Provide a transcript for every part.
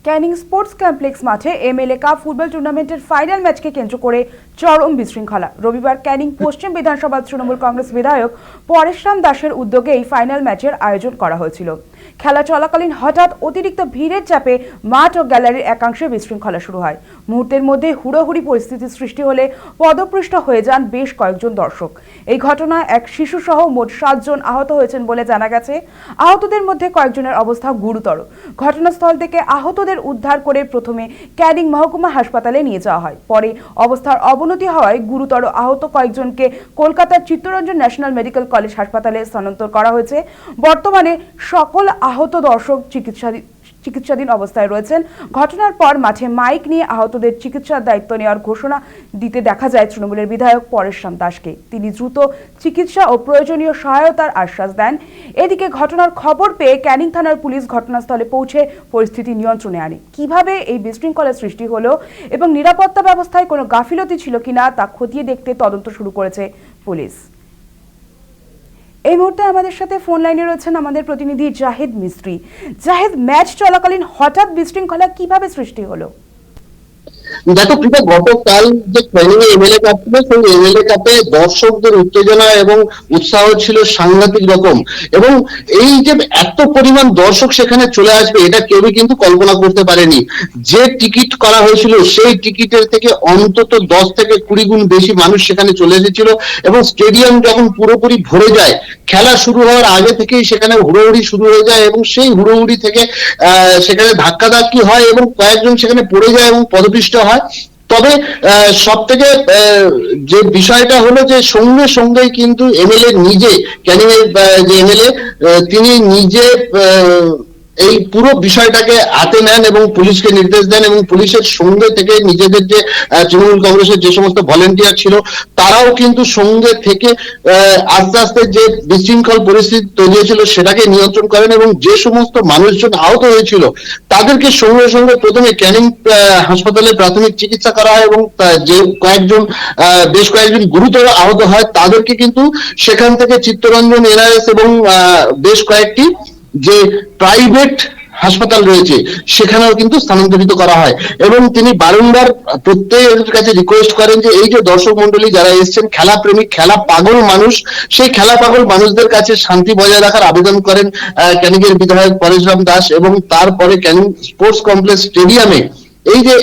Canning sports complex মাঠে MLA cup football টুর্নামেন্টের final ম্যাচকে কেন্দ্র করে চরম বিশৃঙ্খলা। রবিবার ক্যানিং পশ্চিম বিধানসভার তৃণমূল কংগ্রেস বিধায়ক পরেশরাম দাসের উদ্যোগে এই ফাইনাল ম্যাচের আয়োজন করা হয়েছিল। খেলা চলাকালীন হঠাৎ অতিরিক্ত ভিড়ের চাপে মাঠ ও গ্যালারির একাংশে বিশৃঙ্খলা শুরু হয়। মুহূর্তের মধ্যে হুড়োহুড়ি পরিস্থিতির সৃষ্টি হলে পদপৃষ্ট হয়ে যান বেশ কয়েকজন দর্শক। এই ঘটনায় এক শিশু সহ মোট 7 জন আহত হয়েছেন বলে জানা গেছে। আহতদের মধ্যে কয়েকজনের অবস্থা গুরুতর। ঘটনাস্থল থেকে আহতদের উদ্ধার করে প্রথমে ক্যানিং মহকুমা হাসপাতালে নিয়ে যাওয়া হয়। পরে অবস্থার অবনতি হওয়ায় গুরুতর আহত কয়েকজনকে কলকাতার চিত্তরঞ্জন ন্যাশনাল মেডিকেল কলেজ হাসপাতালে স্থানান্তর করা হয়েছে। বর্তমানে সকল আহত দর্শক চিকিৎসাধীন অবস্থায় রয়েছেন। ঘটনার পর মাঠে মাইক নিয়ে আহতদের চিকিৎসার দায়িত্ব নেওয়ার ঘোষণা দিতে দেখা যায় তৃণমূলের বিধায়ক পরেশরাম দাসকে। তিনি দ্রুত চিকিৎসা ও প্রয়োজনীয় সহায়তার আশ্বাস দেন। এদিকে ঘটনার খবর পেয়ে ক্যানিং থানার পুলিশ ঘটনাস্থলে পৌঁছে পরিস্থিতি নিয়ন্ত্রণে আনে। কিভাবে এই বিশৃঙ্খলার সৃষ্টি হলো এবং নিরাপত্তা ব্যবস্থায় কোনো গাফিলতি ছিল কিনা তা খতিয়ে দেখতে তদন্ত শুরু করেছে পুলিশ। এই মুহূর্তে আমাদের সাথে ফোন লাইনে রয়েছেন আমাদের প্রতিনিধি জাহিদ মিস্ত্রি। জাহিদ, ম্যাচ চলাকালীন হঠাৎ বিশৃঙ্খলা কিভাবে সৃষ্টি হলো? দেখো কৃপা, গতকাল যে ক্যানিং এমএলএ কাপ ছিল সেই এমএলএ কাপে দর্শকদের উত্তেজনা এবং উৎসাহ ছিল সাংঘাতিক রকম, এবং এই যে এত পরিমাণ দর্শক সেখানে চলে আসবে এটা কেউই কিন্তু কল্পনা করতে পারেনি। যে টিকিট করা হয়েছিল সেই টিকিটের থেকে অন্তত 10 থেকে 20 গুণ বেশি মানুষ সেখানে চলে এসেছিল, এবং স্টেডিয়াম যখন পুরোপুরি ভরে যায়, খেলা শুরু হওয়ার আগে থেকেই সেখানে হুড়োহুড়ি শুরু হয়ে যায়, এবং সেই হুড়োহুড়ি থেকে সেখানে ধাক্কাধাক্কি হয় এবং কয়েকজন সেখানে পড়ে যায় এবং পদপিষ্ট হয়। তবে সব থেকে যে বিষয়টা হলো যে সঙ্গে সঙ্গেই কিন্তু এমএলএ নিজে, ক্যানিং এর যে এমএলএ তিনি নিজে এই পুরো বিষয়টাকে হাতে নেন এবং পুলিশকে নির্দেশ দেন, এবং পুলিশের সঙ্গে থেকে নিজেদের যে তৃণমূল কংগ্রেসের যে সমস্ত ভলেন্টিয়ার ছিল তারাও কিন্তু সঙ্গে থেকে আস্তে আস্তে যে বিশৃঙ্খল পরিস্থিতি তৈরি হয়েছিল সেটাকে নিয়ন্ত্রণ করেন, এবং যে সমস্ত মানুষজন আহত হয়েছিল তাদেরকে সঙ্গে সঙ্গে প্রথমে ক্যানিং হাসপাতালে প্রাথমিক চিকিৎসা করা হয়, এবং যে বেশ কয়েকজন গুরুতর আহত হয় তাদেরকে কিন্তু সেখান থেকে চিত্তরঞ্জন এনআরএস এবং বেশ কয়েকটি যে প্রাইভেট হাসপাতাল রয়েছে সেখানেও কিন্তু স্থানান্তরিত করা হয়। এবং তিনি বারংবার প্রত্যেকের কাছে রিকোয়েস্ট করেন যে এই যে দর্শক মন্ডলী যারা এসেছেন, খেলা প্রেমিক, খেলা পাগল মানুষ, সেই খেলা পাগল মানুষদের কাছে শান্তি বজায় রাখার আবেদন করেন ক্যানিং এর বিধায়ক পরেশরাম দাস। এবং তারপরে ক্যানিং স্পোর্টস কমপ্লেক্স স্টেডিয়ামে এই যে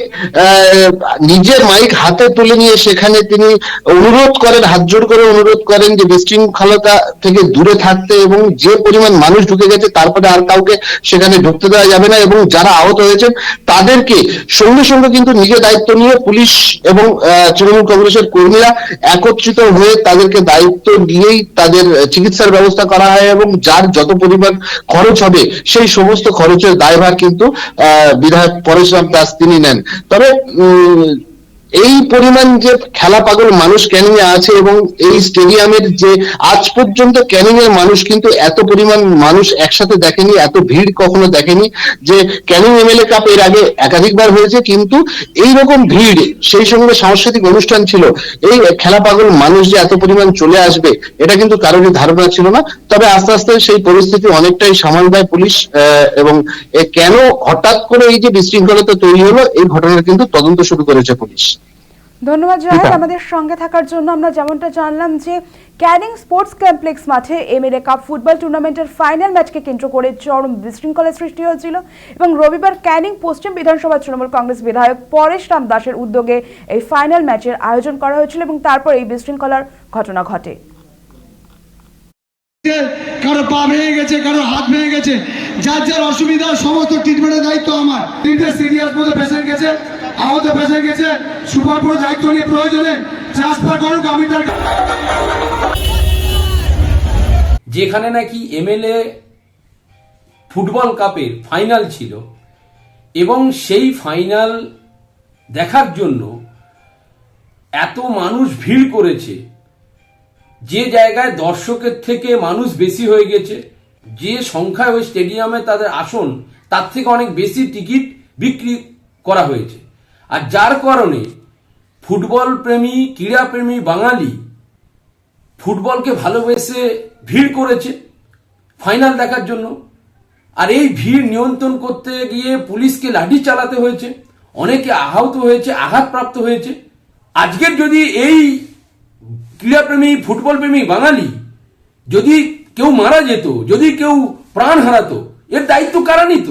নিজের মাইক হাতে তুলে নিয়ে সেখানে তিনি অনুরোধ করেন, হাত জোড় করে অনুরোধ করেন যে বিশৃঙ্খলতা থেকে দূরে থাকতে, এবং যে পরিমাণ মানুষ ঢুকে গেছে তারপরে আর কাউকে সেখানে ঢুকতে দেওয়া যাবে না, এবং যারা আহত হয়েছেন তাদেরকে সঙ্গে সঙ্গে কিন্তু নিজে দায়িত্ব নিয়ে পুলিশ এবং তৃণমূল কংগ্রেসের কর্মীরা একত্রিত হয়ে তাদেরকে দায়িত্ব দিয়েই তাদের চিকিৎসার ব্যবস্থা করা হয়, এবং যার যত পরিমাণ খরচ হবে সেই সমস্ত খরচের দায়ভার কিন্তু বিধায়ক পরেশরাম দাস তিনি নেন। তবে এই পরিমাণ যে খেলা পাগল মানুষ ক্যানিং এ আছে, এবং এই স্টেডিয়ামের যে আজ পর্যন্ত ক্যানিং এর মানুষ কিন্তু এত পরিমাণ মানুষ একসাথে দেখেনি, এত ভিড় কখনো দেখেনি। যে ক্যানিং এমএলএ কাপ এর আগে একাধিকবার হয়েছে, কিন্তু এইরকম ভিড়, সেই সঙ্গে সাংস্কৃতিক অনুষ্ঠান ছিল, এই খেলা পাগল মানুষ যে এত পরিমাণ চলে আসবে এটা কিন্তু কারোরই ধারণা ছিল না। তবে আস্তে আস্তে সেই পরিস্থিতি অনেকটাই সামাল দেয় পুলিশ, এবং কেন হঠাৎ করে এই যে বিশৃঙ্খলতা তৈরি হলো এই ঘটনার কিন্তু তদন্ত শুরু করেছে পুলিশ। ধন্যবাদ জাহিদ আমাদের সঙ্গে থাকার জন্য। আমরা যেমনটা জানলাম যে ক্যানিং স্পোর্টস কমপ্লেক্স মাঠে এমএলএ কাপ ফুটবল টুর্নামেন্টের ফাইনাল ম্যাচকে কেন্দ্র করে চরম বিশৃঙ্খলার সৃষ্টি হয়েছিল, এবং রবিবার ক্যানিং পশ্চিম বিধানসভা তৃণমূল কংগ্রেস বিধায়ক পরেশরাম দাসের উদ্যোগে এই ফাইনাল ম্যাচের আয়োজন করা হয়েছিল, এবং তারপর এই বিশৃঙ্খলার ঘটনা ঘটে। কারো পা ভেঙে গেছে, কারো হাত ভেঙে গেছে, যার যার অসুবিধা সমস্ত ট্রিটমেন্টের দায়িত্ব আমার। 3টে সিরিয়াস মতো পেশেন্ট গেছে, আহত পেশেন্ট গেছে, সুপার পুরো দায়িত্ব নিয়ে প্রয়োজনে ট্রান্সফার করুক। আমি তার যেখানে নাকি এমএলএ ফুটবল কাপের ফাইনাল ছিল, এবং সেই ফাইনাল দেখার জন্য এত মানুষ ভিড় করেছে, যে জায়গায় দর্শকের থেকে মানুষ বেশি হয়ে গেছে, যে সংখ্যায় ওই স্টেডিয়ামে তাদের আসন তার থেকে অনেক বেশি টিকিট বিক্রি করা হয়েছে। আর যার কারণে ফুটবল প্রেমী, ক্রীড়া প্রেমী বাঙালি ফুটবলকে ভালোবেসে ভিড় করেছে ফাইনাল দেখার জন্য। আর এই ভিড় নিয়ন্ত্রণ করতে গিয়ে পুলিশকে লাঠি চালাতে হয়েছে, অনেকে আহত হয়েছে, আঘাতপ্রাপ্ত হয়েছে। আজকের যদি এই ক্রীড়াপ্রেমী ফুটবল প্রেমী বাঙালি যদি কেউ মারা যেত, যদি কেউ প্রাণ হারাতো, এর দায়িত্ব কারা নিত?